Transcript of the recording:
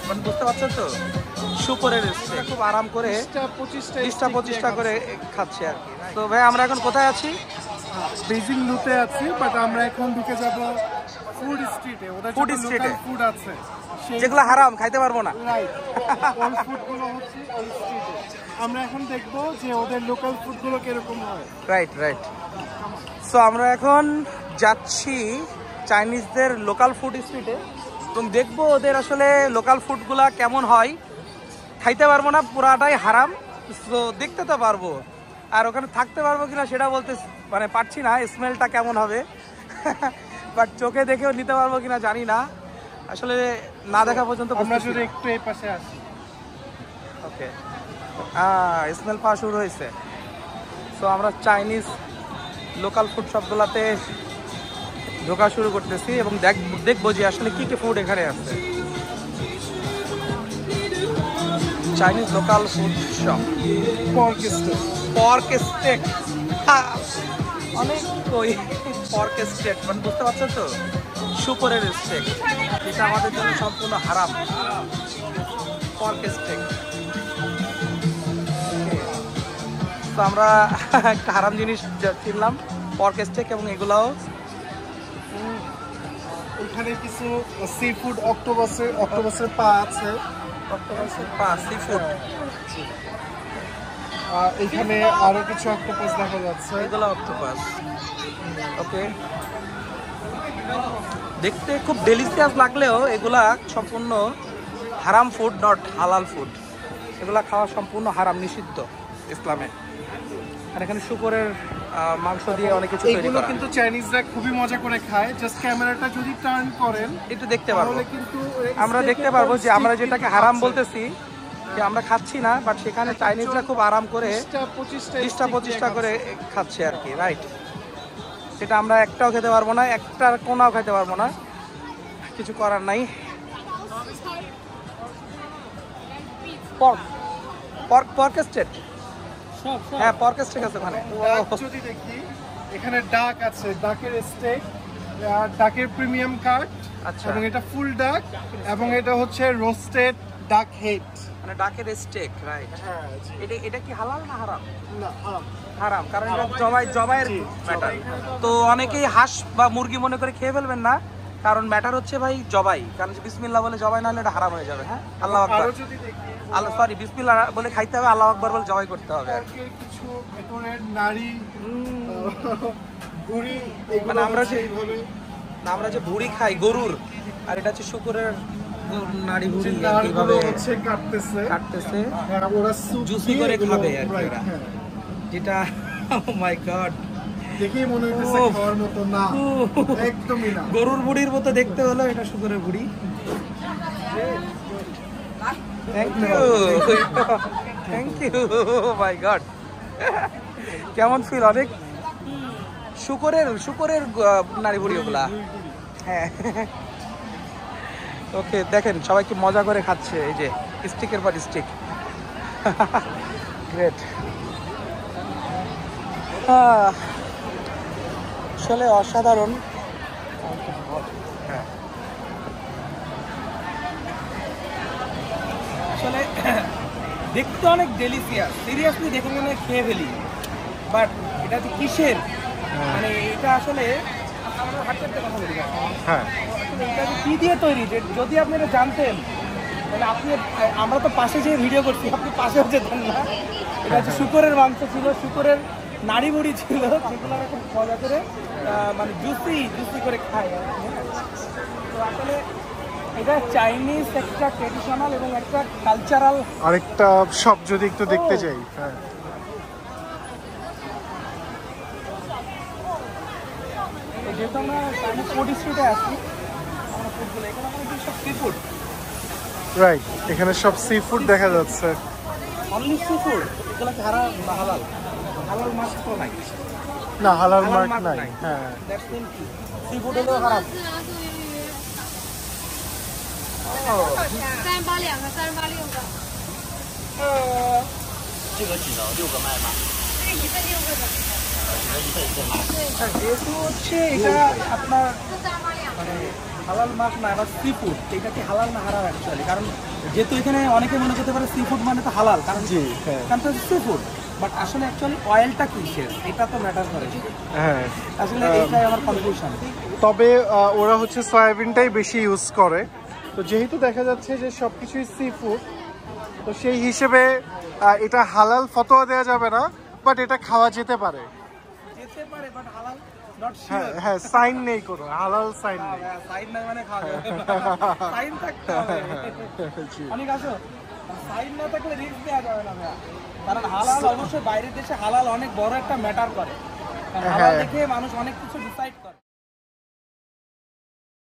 মানে বুঝতে পারছেন তো, শুকরের স্টেক খুব আরাম করে 20-25টা করে খাচ্ছে আর কি। তো ভাই আমরা এখন কোথায় আছি? বেজিং লুতে আছি, বাট আমরা এখন ঢুকে যাব ফুড স্ট্রিটে। ওদের ফুড লোকাল স্ট্রিটে ফুড আছে, যেগুলো হারাম, খাইতে পারবো না। রাইট, ওই ফুডগুলো হচ্ছে ওই স্ট্রিটে। আমরা এখন দেখবো যে ওদের লোকাল ফুডগুলো কিরকম হয়। Right right. সো আমরা এখন যাচ্ছি চাইনিজদের লোকাল ফুড স্ট্রিটে এবং দেখবো ওদের আসলে লোকাল ফুডগুলা কেমন হয়। খাইতে পারবো না, পুরাটাই হারাম। সো দেখতে তো পারবো, আর ওখানে থাকতে পারবো কিনা সেটা বলতে মানে পারছি না, স্মেলটা কেমন হবে। বাট চোখে দেখেও নিতে পারবো কিনা জানি না, আসলে না দেখা পর্যন্ত। আমরা যদি একটু এই পাশে আসি। ওকে, স্মেল পাওয়া শুরু হয়েছে। সো আমরা চাইনিজ লোকাল ফুড শপগুলোতে ঢোকা শুরু করতেছি এবং দেখবো যে আসলে কি কি ফুড এখানে আছে। Chinese local food shop. Pork steak, অনেক ওই পর্ক স্টেক, মানে বুঝতে পারছেন তো, শুকরের স্টেক, যেটা আমাদের জন্য সম্পূর্ণ হারাম। Pork steak. তো আমরা একটা হারাম জিনিস কিনলাম, পর্ক স্টেক, এবং এগুলাও এখানে কিছু সি ফুড, অক্টোপাসের পা আছে, অক্টোপাসের পা, সি ফুড। এখানে আরো কিছু অক্টোপাস দেখা যাচ্ছে, এগুলো অক্টোপাস। ওকে, দেখতে খুব ডেলিশিয়াস লাগলেও এগুলা সম্পূর্ণ হারাম ফুড, নট হালাল ফুড। এগুলা খাওয়া সম্পূর্ণ হারাম, নিষিদ্ধ ইসলামে। আর এখানে শুকরের মাংস দিয়ে অনেক কিছু তৈরি এগুলো করা। কিন্তু চাইনিজরা খুবই মজা করে খায়। জাস্ট ক্যামেরাটা যদি টার্ন করেন একটু দেখতে পারবো, কিন্তু আমরা দেখতে পারবো যে আমরা যেটাকে হারাম বলতেছি যে আমরা খাচ্ছি না, বাট সেখানে চাইনিজরা খুব আরাম করে 20-25টা করে খাচ্ছে আর কি। রাইট, সেটা আমরা একটাও খেতে পারবো না, একটা কোনাও খেতে পারবো না, কিছু করার নাই। পর্ক স্টেক, হ্যাঁ পর্ক স্টেক আছে ওখানে। যদি দেখি এখানে ডাক আছে, ডাকের স্টেক, ডাকের প্রিমিয়াম কাট। আচ্ছা, এবং এটা ফুল ডাক, এবং এটা হচ্ছে রোস্টেড ডাক হেড, মানে ডাকের স্টেক। রাইট, এটা কি হালাল না হারাম? না হারাম, কারণ এটা জবাইয়ের ম্যাটার। তো অনেকেই হাঁস বা মুরগি মনে করে খেয়ে ফেলবেন না, কারণ ম্যাটার হচ্ছে ভাই জবাই। কারণ বিসমিল্লাহ বলে জবাই না হলে এটা হারাম হয়ে যাবে। হ্যাঁ, আল্লাহ আকবার, আল্লাহ সরি বিসমিল্লাহ বলে খাইতে হবে, আল্লাহ আকবার বলে জবাই করতে হবে। কিছু ভেতরের নাড়ি, ভুঁড়ি, মানে আমরা যে ভুঁড়ি খাই গরুর, আর এটা হচ্ছে শুকরের নাড়ি ভুঁড়ি, এইভাবে কাটতেছে ওরা জুসি করে খাবে আর কি ওরা, যেটা ও মাই গড দেখেই মনে হইতেছে খাওয়ার মতো না, একদমই না। গরুর ভুঁড়ির মতো দেখতে হলো, এটা শুকরের ভুঁড়ি। Thank you my God. কেমন ফিল? অনেক শুকরের নাড়ি ভুঁড়ি ওগুলা। হ্যাঁ, ওকে, দেখেন সবাই কি মজা করে খাচ্ছে, এই যে স্টিকের পর স্টিক। গ্রেট, আসলে অসাধারণ। আসলে দেখতে অনেক ডেলিশিয়াস, সিরিয়াসলি দেখে মনে খেয়ে ফেলি, বাট এটা যে কিসের, মানে এটা আসলে আমরা হাতের কথা বলি, হ্যাঁ এটা যে কি দিয়ে তৈরি, যদি আপনি এটা জানতেন তাহলে আপনি, আমরা তো পাশে যে ভিডিও করছি, আপনি পাশেও যেতেন না। এটা হচ্ছে শুকরের মাংস ছিল, শুকরের নাড়ি বুড়ি ছিল, যেগুলো আমরা খুব মজা করে মানে জুসি করে খাই। তো আসলে এটা চাইনিজ একটা ট্রেডিশনাল এবং একটা কালচারাল। আরেকটা শপ যদি একটু দেখতে যাই, হ্যাঁ যেহেতু আমরা চাইনিজ ফুড স্ট্রিটে আসছি, আমরা ফুডগুলো এখানে আমাদের সব সি ফুড। রাইট, এখানে সব সি ফুড দেখা যাচ্ছে। অনলি সি ফুড, এগুলো কি হালাল না হালাল? হালাল মাছ তো নাই, না হালাল মার্ক নাই। হ্যাঁ, দ্যাটস মিন কি সি ফুড হলো হারাম। 382个，386个。这个几个？6个卖吗？这个一份6个的。一份一份。对。 যেহেতু হচ্ছে এটা আপনার这382。মানে হালাল মাছ না এবার সি ফুড, এটা কি হালাল না হারাম অ্যাকচুয়ালি? কারণ যেহেতু এখানে অনেকে মনে করতে পারে সি ফুড মানে তো হালাল, কারণ জি হ্যাঁ কারণ তো সি ফুড, বাট আসলে অ্যাকচুয়ালি অয়েলটা কিসের এটা তো ম্যাটার করে। হ্যাঁ। আসলে এইটাই আমার কনফিউশন। তবে ওরা হচ্ছে সয়াবিনটাই বেশি ইউজ করে, তো যেহেতু দেখা যাচ্ছে যে সবকিছুই সি ফুড, তো সেই হিসেবে এটা হালাল ফতোয়া দেওয়া যাবে না, বাট এটা খাওয়া যেতে পারে। যেতে পারে বাট হালাল নট হ্যাঁ শিওর। হ্যাঁ, সাইন নেই কোনো, হালাল সাইন নেই। সাইন নাই মানে খাওয়া যাবে না, সাইন থাকতে হবে। জি। অনেক আসো সাইন না থাকলে রিস্ক দেওয়া যাবে না ভাইয়া, কারণ হালাল অবশ্যই বাইরের দেশে হালাল অনেক বড় একটা ম্যাটার করে, কারণ হালাল হ্যাঁ। দেখে মানুষ অনেক কিছু ডিসাইড করে।